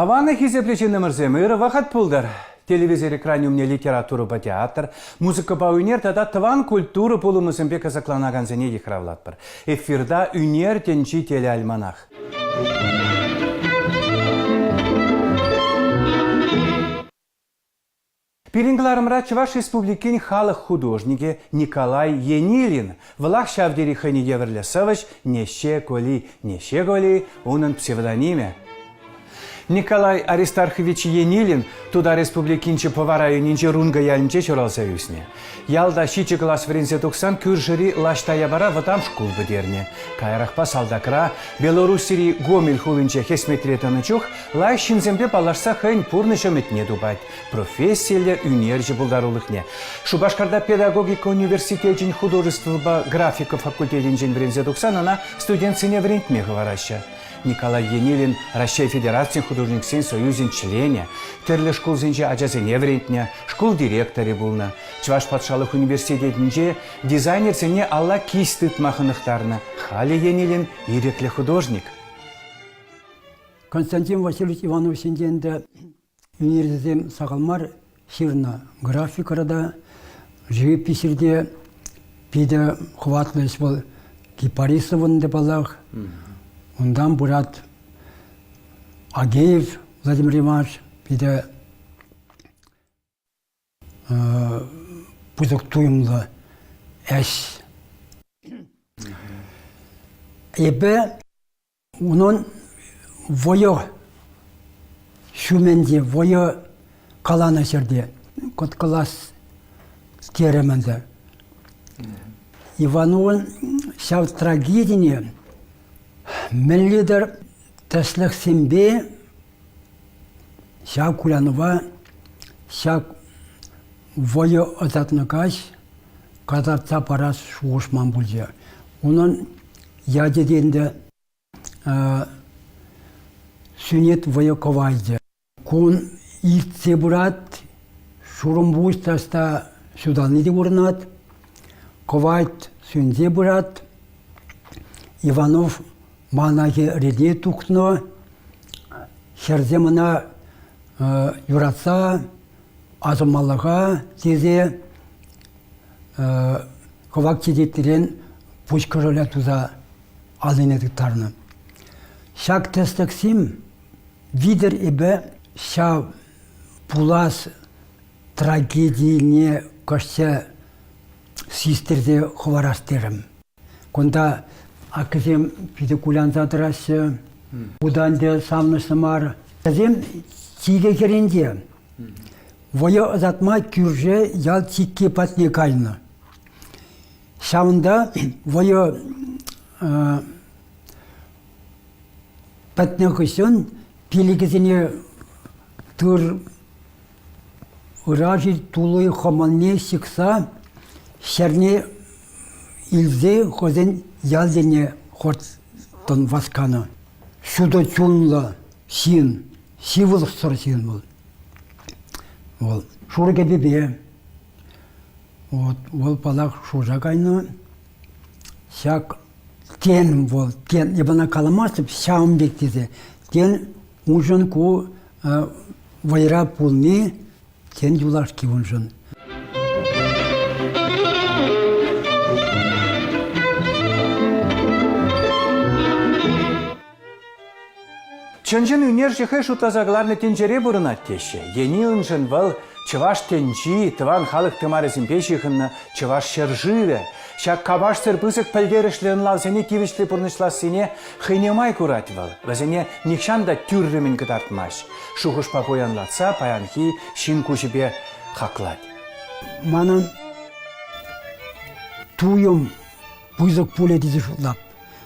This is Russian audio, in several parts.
Аваны хизеплечен нөмірземір вақыт пулдар. Телевизор экраниумне литература ба театр, музыка ба унер тада тыван культура пулымызымбе казакланаган зене дихравлатпыр. Эфирда унер тенчи телеальманах. Пирингларымра Чуваш республикин халық художнике Николай Енилин. Влах шавдери хани еверлесович неше коли, унын псевдониме. Николай Аристархович Енилин туда республикинче повараю нинче рунга яльнче чоралса юсне. Ялда щичи класс врензе тухсан кюржери лаштая бара ватам шкул бедерне. Кайрахпа салдакра Белоруссири Гомель хулынче хесметретаны чух лай шинзембе палашса хэнь пурныша метне дубать. Профессияле унерже булдарулыхне. Шубашкарда педагогика университетин художества графика факультетинчен врензе тухсан она студентсыне врентме говораща. Николай Енилин Россия Федерации художник сен союзин члене, терле школ зенче ажазене врентне, школ директоре булна. Чуваш патшалық университетинче дизайнер сене алла кистыт махынықтарына. Хали Енилин ирекле художник. Константин Васильевич Иванов сенденде университетем сағалмар ширна графикарада, живописерде пиде хватлыш был кипарисовын балах. Ондан бурат Агеев Владимир Иванович, пиде пузык туйымлы әш. Эбе унын войы шуменде, войы каланы жерде, кот класс теременде. Ивановын шав трагедине мен лидер тәслік сенбе, шак кулянова, шак войы азатныкаш, казарца парас шуғышман бұлже. Оның ядеденде сүнет войы ковайды. Кун итсе бұрат, шурым бұстаста суданлыды бұрнат, ковайд сүнзе бұрат, Иванов Манаге реде тухно, херземана юратса, азымалыға тезе ковак тедеттерен пушкарыля туза алынедіктарны. Шак тестексим видер ебе ша пулас трагедийне кашсе систерде хварастерім. Конда акызем пидекулян задрасы, буданде самнысымар. Азем тиге керенде. Войы азатма кюрже ял тикке патне кайны. Шауында войы патне кысын пилигізіне тұр ұражи тулы хаманне сикса шерне илзе хозен ялдене хорттон васканы. Шудо чунла син, сивыл сыр син был. Шурге бебе. Ол палақ шужа кайны. Шак тен бол, тен, ебана каламасып, шаум бектезе. Тен ұжын ку вайра пулны, тен юлашки ұжын. Чынжын үнерші хэшу тазагларны тенчере бұрынат теші. Енилын жын был чываш тенчи, тыван халық тымарызын пешіхынны чываш шыржыве. Шак кабаш сырпысык пәлдерішлерін лавзене кивішлі бұрнышласыне хыйнемай курать был. Вазене никшанда тюрремін кытартмаш. Шухыш папоянлатса, паянхи шин кушіпе хақлад. Манын туйым бұйзық пуле дезі жұлдап.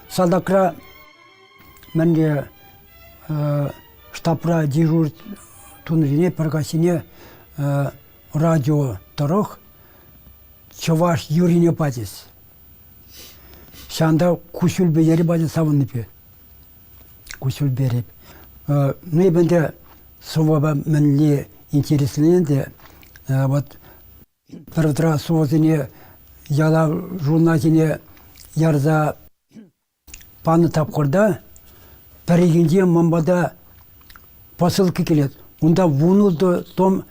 Салдакра мәнде штабра дежур тунжине паргасине радио тарох чаваш юрине патис. Шанда кушул бери бади савынныпе. Кушул береп. Ну и бенде сова менли интересленде вот первый совозине яла журналине ярза паны тапқырда Перегенде мамбада посылка келет. Онда вунулды том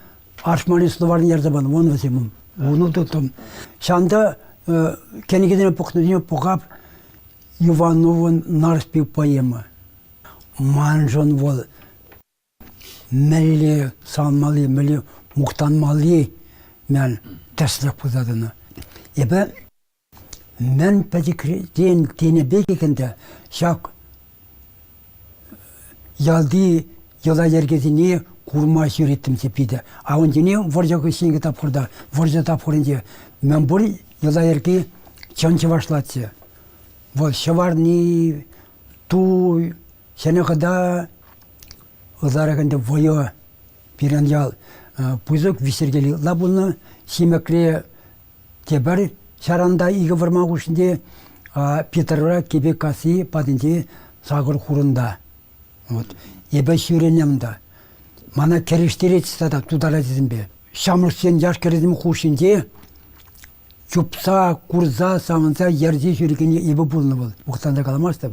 аршмани словарный ярзабан, вон возьмем. Вунулды том. Шанда кенегеден пухнудине пухап Ивановын нарспи поэма. Манжон вол мәлі салмалы, мәлі мұқтанмалы мен тәсілік бұзадыны. Ебі мен пәдекрден тенебек екенде шақ ялды ела ергезіне құрма жүреттім сепейді. Ауын дене варжағы сенге тапқырда, варжа тапқырынде мен бұл ела ерге чанчы башлатсы. Вот шаварни, туй, сенеқада ұзарағында войо пиранjal пузык висергели. Лабулны семекре тебір шаранда игі вармақ үшінде Петрра кебекасы падынде сағыр құрында. Ебе шүренемді. Мана керештері цитада тудара дезімбе. Шамырсен яш керезім құшында чупса, курза, самынса, ерзе жүргені ебі бұлыны бұл. Бұқтанда қаламастым.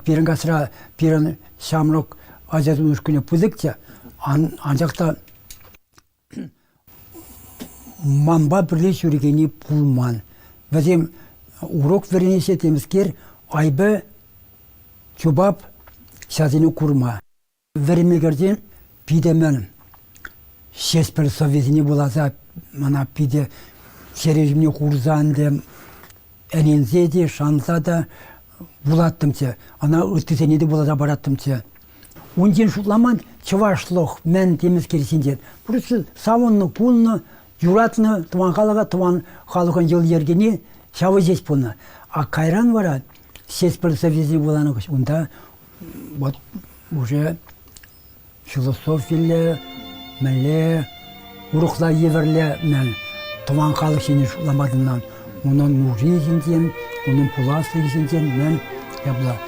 Пирен қасыра, пирен шамрық ажатын үшкіне пұзікте, анжақта манба бірле жүргені пұлман. Бәзем урок веренесе темізкер, айбы чубап шазыны құрма. Веремегерден пидемен шеспір совезіне болаза, мана пиде сережімне құрзанды, әнензе де, шанса да бұлаттымсы. Ана үттісене де болаза бараттымсы. Онден шутламан чывашлық мән теміз кересінден. Бұрысы сауынны, пулны, юратны, туан қалаға, туан қалығын ел ергені шавы жес бұлны. А қайран бара, шеспір совезіне боланы көш. Онда уже философиялы, мәлі, ұрықла еверлі мән. Туан қалық сені шуламадынан, оның нұры есінден, оның пуласы есінден мен ябла.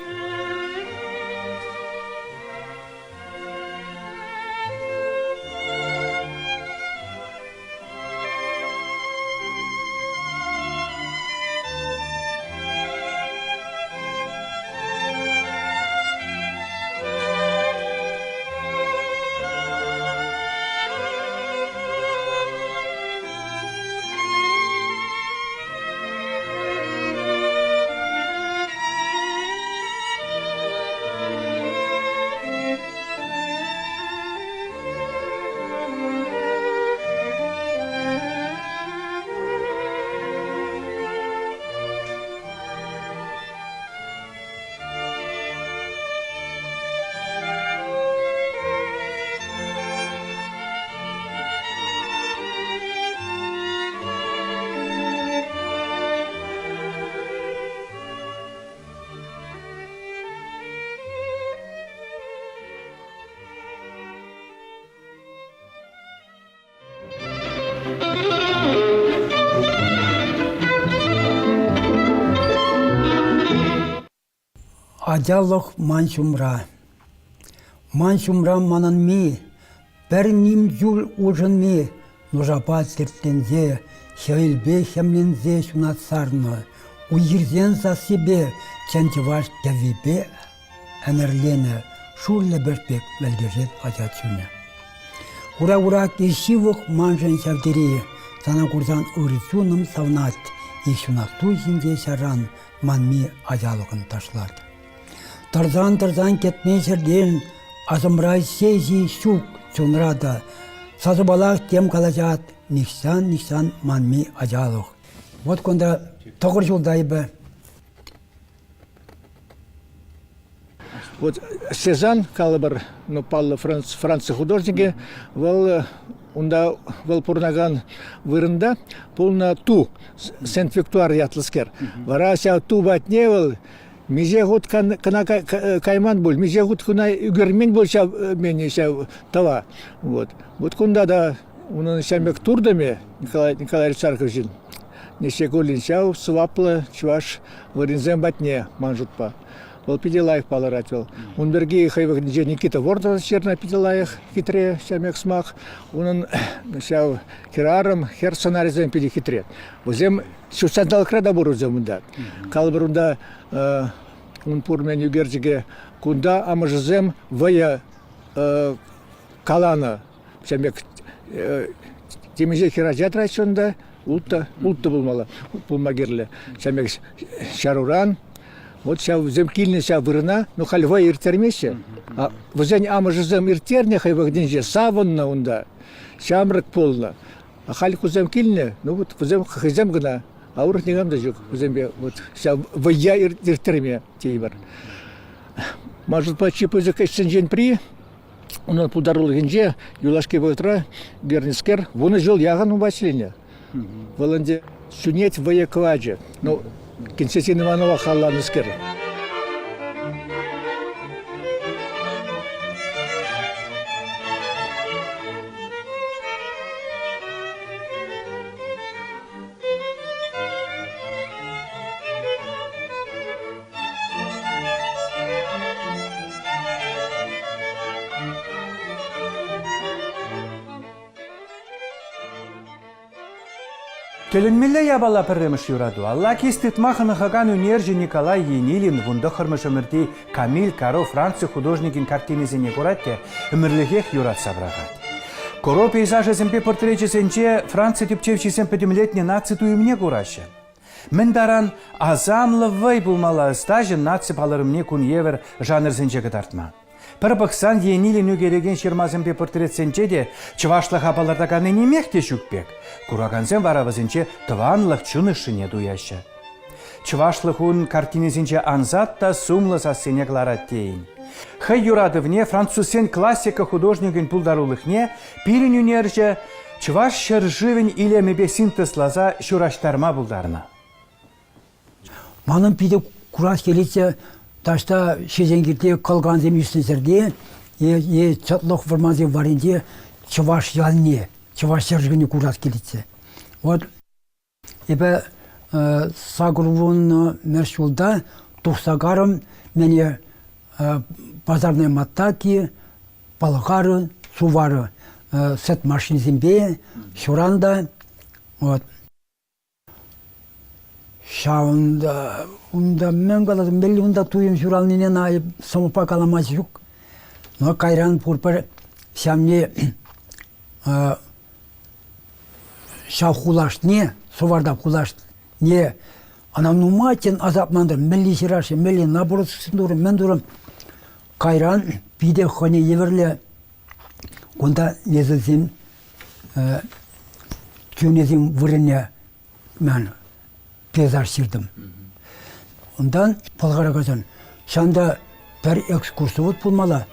Ажалық маншумра. Маншумра манан ми, бір ним жул ужын ми, нұжапа сірттензе, шәйілбе хемлензе шунат сарны, уйырзен за себе, чәнчеваш кәвибе әнерлене, шурле бірпек вәлгежет ажатшуны. Ура-ура кешивық манжын шәвдері, сана курсан ұрысуным савнат, ешунат туйсинде шаран манми ажалығын ташларды. Тарзан кетмей жерден, азымрай сейзи шук чунрада, сазыбалақ тем қалажат, нихсан манми ажалық. Вот конда тоғыр жылдайбы. Вот Сезанн калыбыр, ну, паллы франция художники, унда вал пурнаган вырында, полна ту, Сент-Виктуар ятлыскер. Варася ту батневал, мизе год кайман был, мизе год куна үгермен был мене тава. Вот кунда да, унан шамек турдаме, Николай Александрович, неше голин шау, сваплы, чуваш, варинзем батне, манжутпа. Ол пиделаев паларатвел. Он берги хайвах Никита Ворда черна пиделаев хитре шамек смах. Он шау хераром хер сценаризем пиди хитре. Возем шустандал крада борузем да. Калбрунда он пурмен югерджиге кунда амажзем вая каланы шамек темеже хирajat районында ултта булмала булмагерле шамек шаруран вот ша взем килне ша вырына ну хальва иртермеше а взен амажызем иртерне хайвагдинже савонна унда шамрык полна а халь кузем килне ну вот взем хизем гына аур нигам да жок взембе вот ша вая иртерме тейбар может почти позак эсенжен при он подарил генже юлашки вотра гернискер вон жил яган у Василине воланде сунет воякладже ну Константин Иванова халланыскер. Келінмелі ябала пірреміш юраду. Алла кестетмахыны хаган үнерже Николай Енилин вунда хырмыш өмірді Камиль Каро Франция художникин картинезіне көратте өмірлігех юрат сабрағад. Коро пейзажы зімпе портречесенче Франция тепчевчесен педемлетне наци туйымне көрашы. Мен даран азамлы вай булмала стажын наци палырымне кун евер жанрзенче кытартма. Пір бұқсан Енилин үгереген шермазымпе портретсенче де чывашлық апалардағаны немехте шүкпек. Кураганзен варавызынче тыванлық чунышыне дуяшы. Чывашлық он картинезінче анзатта сумлы сассене клараттейін. Хай юрадывне французсен классика художнигін пулдарулықне пирин үнерже чываш шыржывен илемебе синтезлаза шураштарма булдарна. Манын пиде курас келетсе ташта шезенгерде қалғанзем үстінсерде чатлық вармазе варенде чываш ялне. Чываш шыржыгыне курас келетсе. Вот, ебе сагырвун мершулда тухсагарым мене базарный маттаки, балғары, сувары, сет машинзембе, шуранда, вот. Шаунда, унда мен қаладым, белі унда туйым шуралнинен айып, самопа каламаз жүк. Но кайран пурпар сямне шау хулаш не, суварда хулаш не, анамну матен азапмандыр, мелли сираши, мелли наборот сындурым, мен дурым, кайран биде хоне еверле, онда незілзім, көнезім вырыне мен пейзаж сирдім. Ондан полғара қазан, шанда бір экскурсовод пулмала,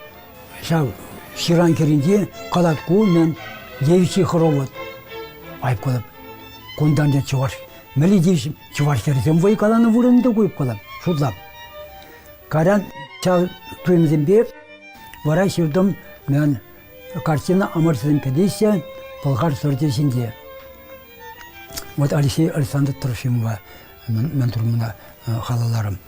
шау ширан керінде қалатку мен девичий хоровод. Айып қалап, кондан де чуваш. Мәлі дейшім, чуваш кересем вой қаланы вұрынды қойып қалап, шудлап. Каран чау туйымызым бе, вара шырдым мен картина Амарсызым педесия, Болгар сөрдесінде. Вот Алексей Александр Трофимова мен тұрмына қалаларым.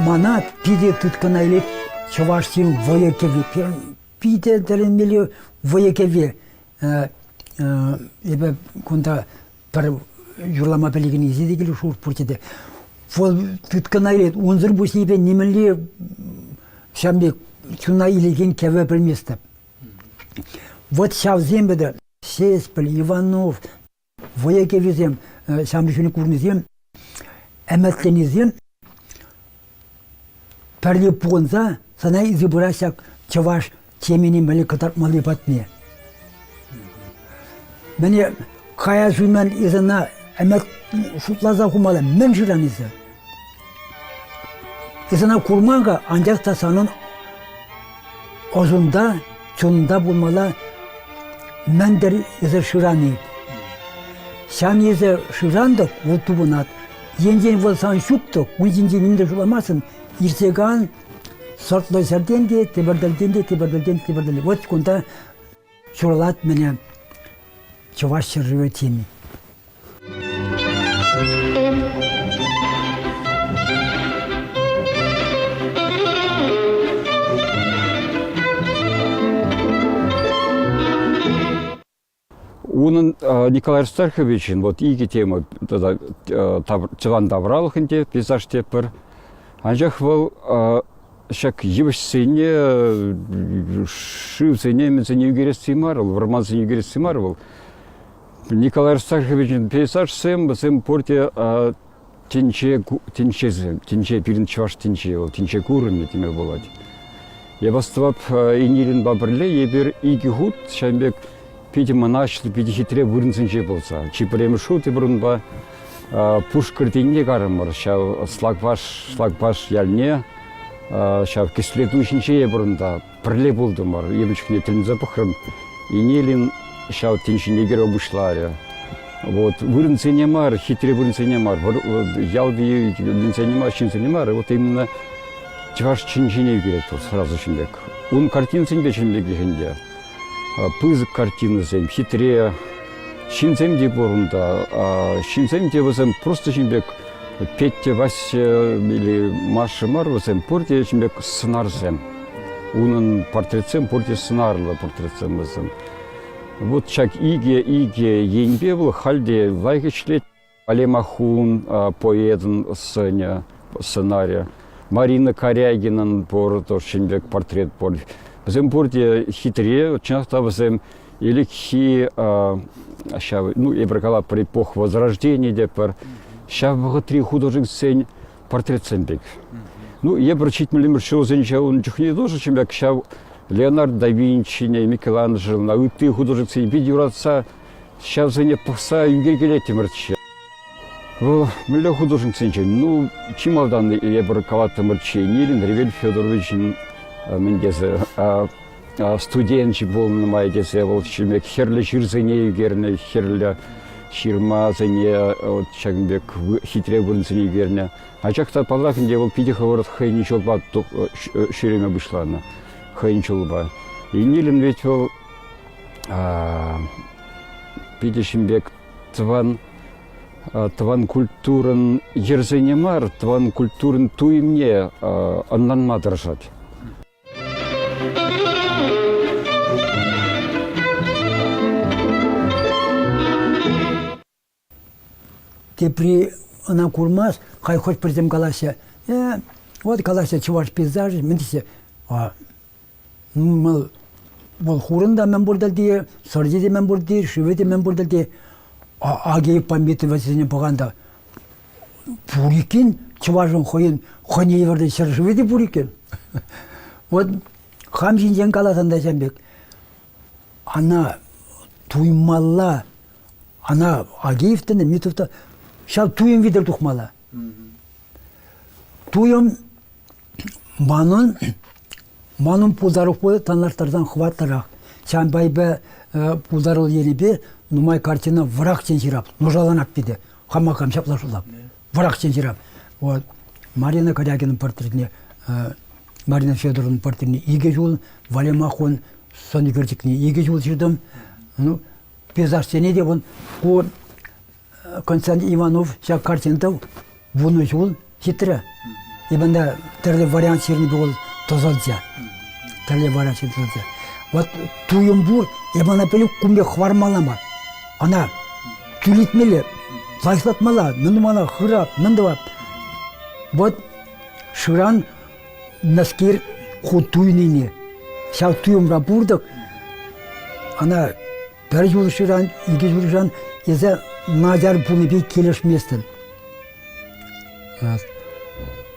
Мана пиде туткана илет чувашсин воякеве. Пиде деренмели воякеве. Ебе кунда пар юрлама белигini izledikleri şur purtede. Vol tutkana ilет унзыр бусибе немели шамбе чуна илеген кеве bilmestep. Вот Шавзембеде Сеспель, Иванов, воякевезем, шамбе şunu kurnizem, emetlenizem. Перли понза, sana izibıracak çavaş çemini meli kadar malibat niye? Beni kaya zümen izina emek şutlaza kumalı men jiran izi. Esana kurmanga ancak da sanın ozunda, çonunda bulmalı mender ise şırani. Sen ise şırandık, voltu bunat. Yengen volsan şuktuk, bu yengenin de şulamazsın. İrsegan, sortlu serden de, teberdelden de. Вот kunda şuralat beni çavaş şırıvetini. Унын Николай Аристарховичin вот иги тема тогда Чаван Давралхынде пейзаж тепер. Анжах был шак евшсене шивсене менсене югерестимарыл, вармансене югерестимарыл. Николай Аристарховичin пейзаж сем порте тинче пирин чваш тинче курыми теме болать. Я бастывап инилин бабырле ебер иги гуд шамбек пиди манашыл, пиди хитре вырынсынче болса. Чипрем шут и брунба пушкар тенге карымыр. Шав слагбаш ялне, шав кислетушинче ебрунда прле болдымыр. Ебучкне тілін запахрым. Инелин шав теншине геро бушларе. Вот вырынсыне мар, хитре вырынсыне мар. Ялды вырынсыне мар, чинсыне мар. Вот именно чваш чинчине керек сразу чинбек. Он картинсынбе чинбек дегенде. Пызык картины зем, хитре, шинзем де борунда, шинзем де возем просто шинбек Петте, Вася или Маша Мар возем порте шинбек сценар зем. Унын портретсем порте сценарлы портретсем возем. Вот чак иге енбе был хальде вайгечлет, Алемахун поэден сценария, Марина Корягинан порто шинбек портрет пор. Возем порте хитре, часто возем или хи, ебракала при эпох Возрождения, депер, ща богатри художник сень портрет сембек. Ну, я прочит милимер шел зенча, он чухне тоже, чем я ща Леонардо да Винчи, Микеланджело, на ты художник сень видеоратца, ща зене пахса югергелете мерче. Милля художник сень, ну, чималдан ебракала мерче, Нилин, Ревель Федорович, Мендезе, студентчик был на моей дезе, вот чемек херле ширзене югерне, херле ширмазене, вот чагбек хитре вырнзене югерне. А чак-то палахнде вот пиди говорят хайничол ба ширеме вышла на хайничол ба. И Нилин ведь был пиди шимбек тван культурен ерзене мар, тван культурен туй мне аннан мадрашать. При она курмас, хай хоть придем калася, вот калася чуваш пейзаж, ментисе, мол хурында мен бурдалди, сордиде мен бурди, шивете мен бурдалди, аги памяти васине поганда. Пурикин чувашын хойын, хойне еверде шивете пурикин. Вот хамжинжен каласанда жамбек, она туймалла, она агиевтene mitufta şal tuyum vider tukmala. Tuyum manun puldarık boyu tanlartardan хваттарах. Şan baybe puldarıl yeni bir numay kартина враг çençirap. Nojalanak bide. Hamakam şaplaşılap. Враг çençirap. O Marina Koryagin'in portretini, Marina Fyodorov'un portretini iyi jul, Valemahon Sonigerçikni iyi jul çirdim. Ну, пейзаж сене де он ко Константин Иванов шак картинтау буну жул хитре. Ибанда терле вариант черни был тозалзя. Терле вариант черни тозалзя. Вот туюмбур ибана пели кумбе хвармалама. Она тюлитмели, лайслатмала, мендумана хырап, мендуап. Вот шыран наскир хутуйнине. Шак туюмра бурдак. Она bir yılışıran, iki yılışıran, ise nacar bunu bir kelişmezsin.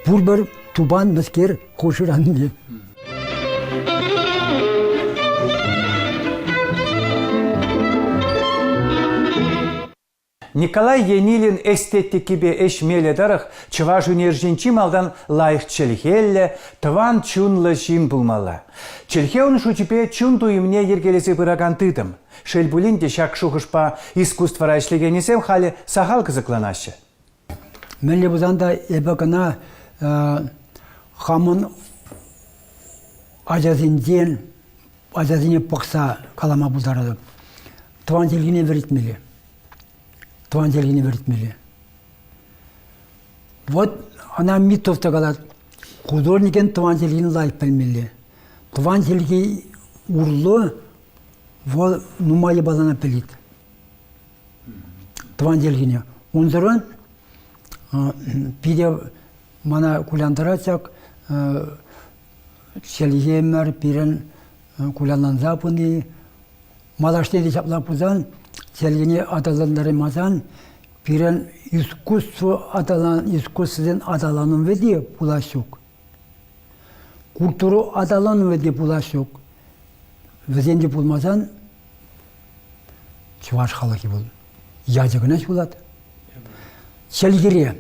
Burber tuban mesker koşuran diye. Николай Енилин эстетикибе эшмеле дарах чываш үнерженчи малдан лайық челхелле, тыван чунлы жин булмала. Челхе он шучипе чун туимне ергелесе быраган тыдым. Шельбулин де шак шухышпа искусствора ишлегенесем хали сахал кызыкланашы. Мелли бузанда эбакана хамын ажазинден, ажазине пықса калама бұлдарады. Туан телгіне веритмели. Туан телгіне веритмели. Вот она митовта қалады. Художникен туан телгіне лайық пәлмели. Туан телге урлы, вот нумайы балана пелит. Туан телгіне. Онзырын пиде мана куляндарачак Шелгемер пирен кулянан запыны малаштеди чаплапузан Шелгене аталандары мазан пирен искусствен аталанын веди пулашук. Культуру аталанын веди пулашук. Везенде пулмазан чуваш халаки бул. Языгынаш булат. Шелгере.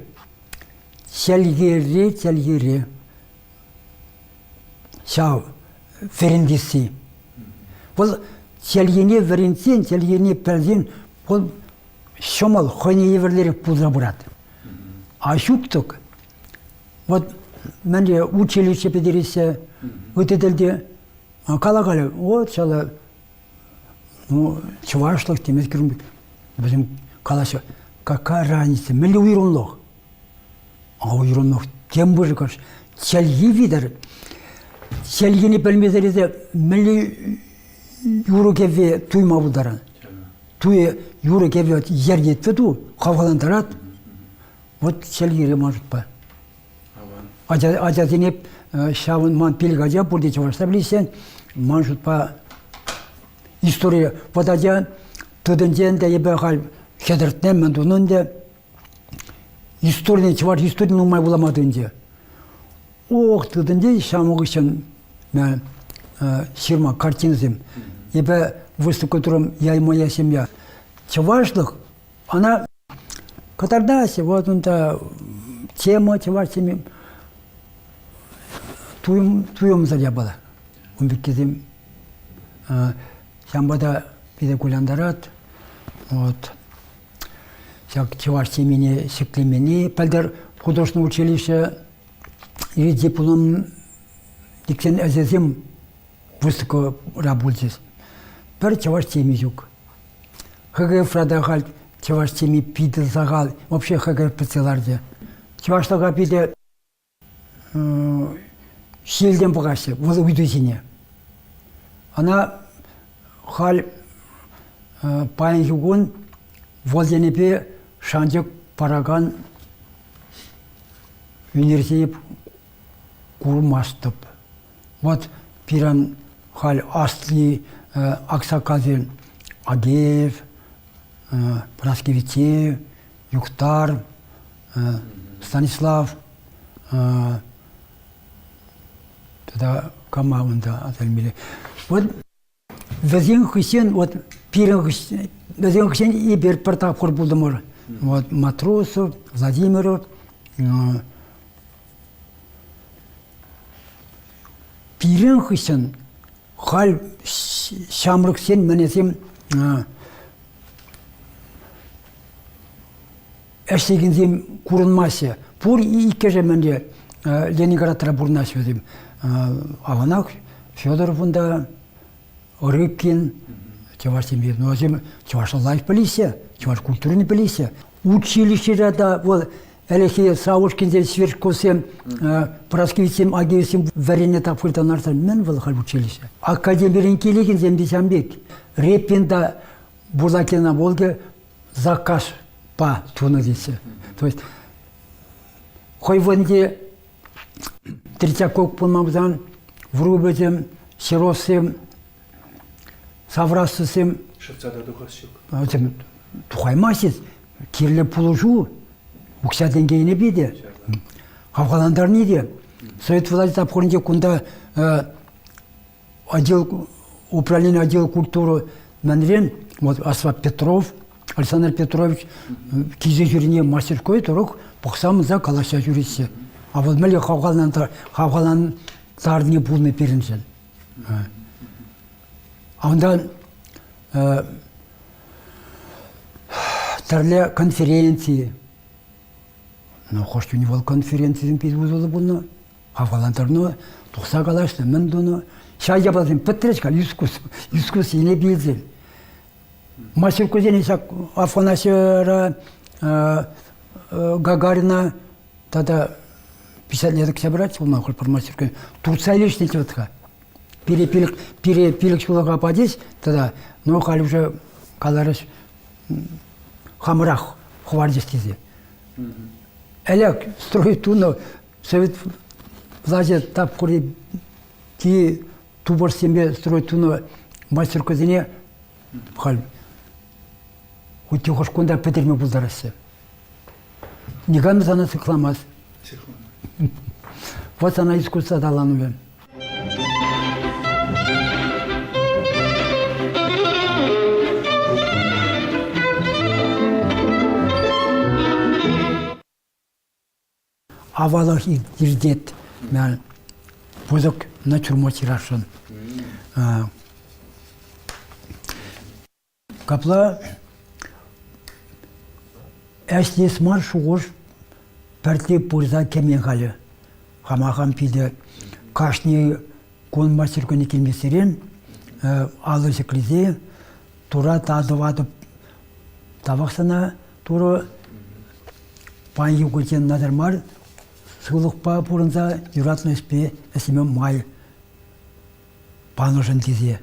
Шау, ферендиси. Бұл селгене веренсен, селгене перзен, бұл шомал, хойне еверлері пулза бұрат. А шуктық, вот менде училище педересе, өтеделде, кала-кала, вот шала, чувашлық темес керім, біздің калашы, какая разница, мелі уйрунлық. А уйрунлық, тем бұры қаш, селге видер, Селгені білмезерізе мілі юры кеве туйма бұлдарын. Туй юры кеве ер етті ту, қавғалантарат. Вот селгері мажыт ба. Ажазенеп шавын ман пелік ажа бұрде чавашта білесен, мажыт ба история. Вот ажа тұдынжен де ебе қал хедіртнен мен тұнын де историяны чаваш, историяны ұмай бұламадынже. Ох, тұдынде шамығы үшін мен ширма картинзем. Ебе выставка тұрым «Я и моя семья». Чавашлық, она катардасе, вот он-то тема чаваш семья. Туем заря была. Он бекезем шамбада биде куляндарат. Вот. Шак чаваш семьяне шеклемени. Пәлдер художественное училище и диплом диксен азезем высоко работает. Пер чаваш теми юг. ХГФ радагал, чаваш теми пиде загал, вообще ХГФ пацеларде. Чаваш тага пиде шилден погасе, вот уйдусине. Она хал паян югун возенепе шанчик параган университет курмастып. Вот пиран хал Асли, Аксаказин, Агеев, Праскевичев, Юктар, Станислав, тогда Камаунда отельмили. Вот Везен Хусен, вот пиран Хусен, Везен Хусен и Берпартак Хорбулдамор. Вот Матросов, Владимиров, пирен хысен, хал шамрық сен менесем әштегензем курынмасы. Пур иккеже менде Ленинградтара бурнаш өзім. Аванақ, Федоровында, Рыбкин, чаваш семье. Но өзім чаваш лайф полиция, чаваш культурный полиция. Училище да, вот, Элехи Саушкинзе сверхкосем, Праскевичем, Агеевсем, варене тапфыртан артан мен валхал училище. Академирин келегензем десамбек. Репинда Бурлакина Волге заказ по тунадисе. То есть, хойванде Третьякок пулмамзан, Врубезем, Сиросем, Саврасысем. Шевцада духасюк. Тухаймасис, кирле пулужу. Укся денгейне биде. Хавгаландар неде. Совет власти тапхорынде кунда управление отдела культуры Манрен, вот Асфат Петров, Александр Петрович кизе жүріне мастерской тұрық бұқсамыза калаша жүресі. А вот мәлі қавғалан тарыне пулны перінсен. Онда тәрлі конференции, қошты не бол конференциясын пейіз бұзылы бұлны, қавғалантарыны, тұқса қалашты, мен бұны, шай жабасын піттіречка, юскус ене білзел. Мастер көзен есак Афанасьевра, Гагарина, тада 50 лет собрать, он нахуй про мастер көзен. Турция лишний тетка. Перепилик шулаға падес, тада, но хали уже каларыш хамрах хвардис тизе. Элек строит туно, совет влазе тап кури ки тубор семье строит туно мастер көзене хал. Хоть хош кунда петерме булдарасы. Ниган зана цикламаз. Вот она искусство дала нове. Авалах и дирдет, мен позок натюрморт рашен. Капла әслес мар шуғыш пәртле пұрза кемен қалы. Хамахам пиде кашни кон мастер көне келмесерен, алы шеклизе, тура тазыватып табақсана, тура пан югылтен надырмар, сылықпа пұрынса юратны іспе әсімен май панышын тезе.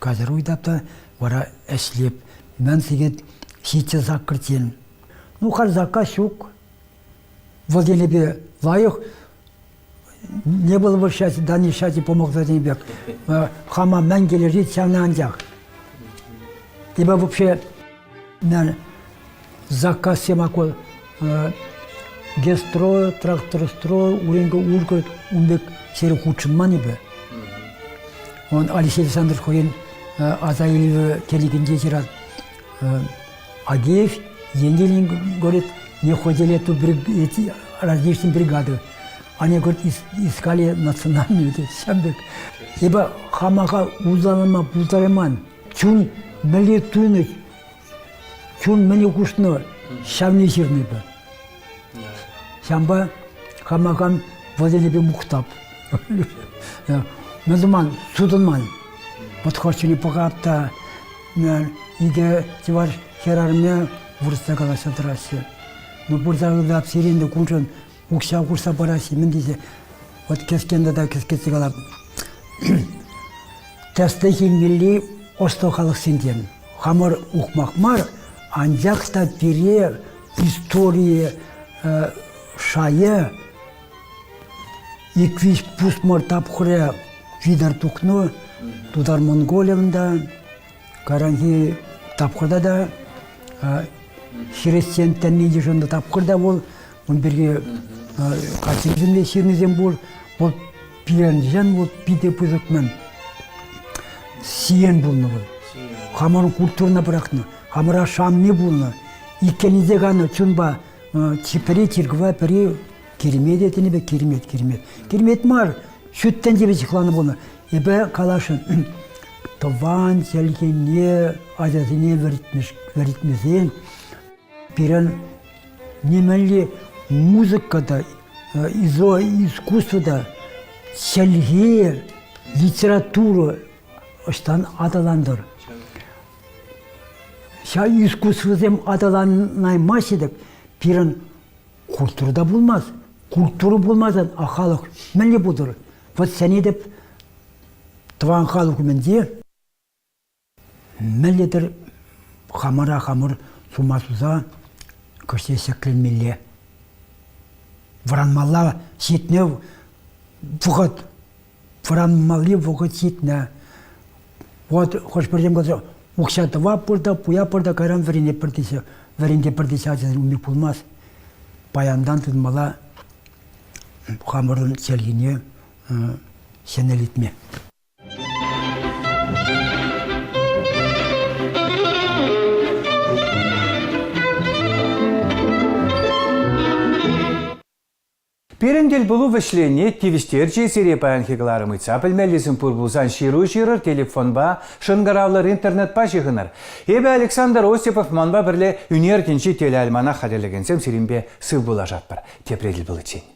Қазір ойдапта, вара әшлеп, мен сегет шитсе зак кіртен. Ну, қар закка шук. Владенебе лайық, не было бы счастья, да не счастье помог Владенебек. Хама мен кележит сяны андяк. Ибо вообще, мен закка семако гестрой, тракторстрой, уренга ургот, умбек сері худшынман ебе. Он Алексей Александрович Хоен Азаилевы телегенде жират. Агеев Енделин говорит, не ходили эту различные бригады. Они, говорят, искали национальную сямбек. Ибо хамаха узалама пултареман. Чун мели туйны, чун мели кушны, шавни жирны бы. Шамба хамакам владелебе мухтаб. Мезуман, судынман. Подхожчыны погапта, иде тивар херарме вурста каласа трасе. Но бурзагда апсиринде кунчон укша курса бараси мен дизе. Вот кескенде да кескеси калап. Тестехи милли осто халық сенден. Хамыр ухмахмар анжакта пире история шае иквиш пустмор тапхуре видар тукну тудар Монголиямда каранги тапхурда да христиан тенни жонда тапхурда бол он берге качинде ширнезем бол пиренжен бол пиде пузыкмен сиен болны бол хамар культурна бракны хамара шамни болны иккенизе ганы чунба чипери чиргва пери керемет етіне бе керемет. Керемет мар, шүттен жебе чықланы болны. Ебе калашын, таван селгене, азазине веритмезен, пирен немелі музыкада, искусствода, селге, литература, оштан адаландыр. Ша искусствозем адаланнай масидек, пирен культурда болмаз. Культура болмазан, а халық мәлі бұдыр. Вот сәне деп, тван халық менде, мәледір хамыр сумасуза көште сәкілмелі. Вранмалла сетіне вұғыт, вранмалли вұғыт сетіне. Вот, хош бірден көзі, ұқшатыва бұрда, пұя бұрда қайран вәрінде бірдесі атызын өмек болмаз. Баяндан тұдмала хамырын селгене сенелетме. Перендел булу вышленне тивистерчи серепаян хигларым итса пілмелесін пурбулсан ширу ширыр телефонба, шынгаравлар интернетпа жығыныр. Эбе Александр Осипов манба бірле үнер кенші телеальмана хаделегенсем сиринбе сыл була жатпыр. Тепреділ бұл için.